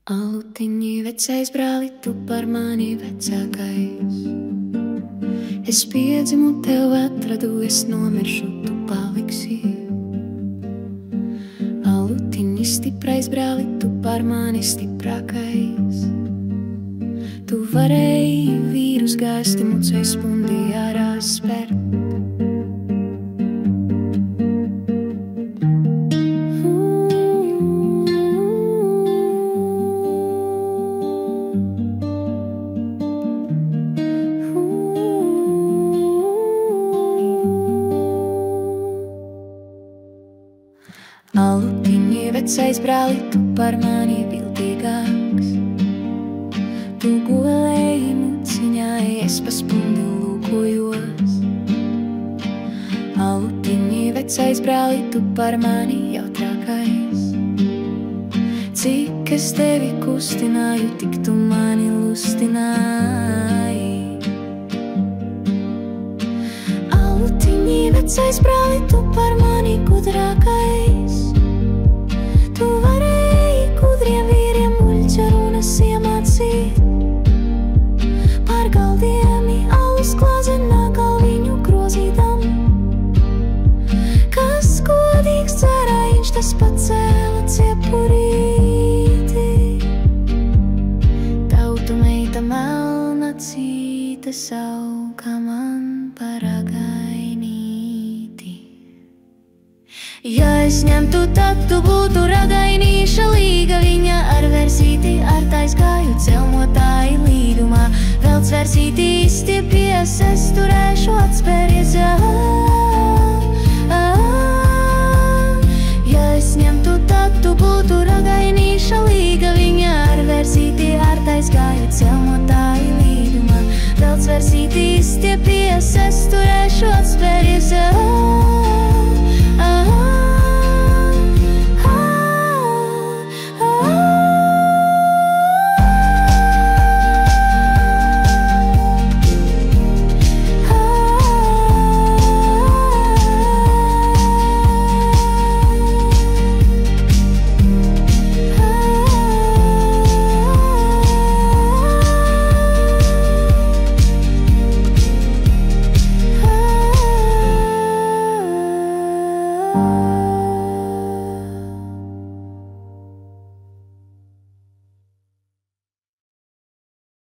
Alutiņi vecais brāli, tu par mani vecākais. Es piedzimu, tev atradu, es nomiršu, tu paliksi. Alutiņi stiprais brāli, tu par mani stiprākais. Tu varēji vīrus gāsti, mucei spundi ārā spērt. Alutiņi vecais brāli, tu par mani viltīgāks. Tu gulēji muciņā, es pa spundi lūkojos. Alutiņi vecais brāli, tu par mani jautrākais. Cik es tevi kustināju, tik tu mani lustināji. Alutiņi vecais brāli, tu par mani gudrākais. Tu varēji gudriem vīriem muļķa runas iemācīt. Par galdiem alus klāzenā galviņu grozītam. Kas godīgs cerājiņš, tas pacēla ciepurīti. Tautu meita melna cīta sauka man par againīti. Ja es ņemtu, tad tu būtu ragainīša līga. Viņa ar versīti, ar taisgāju celmotāji līdumā. Vēl cversīti izstiepies, es turēšu atspēries. Ja es ņemtu, tad tu būtu ragainīša līga. Viņa ar versīti, ar taisgāju celmotāji līdumā. Vēl cversīti izstiepies, es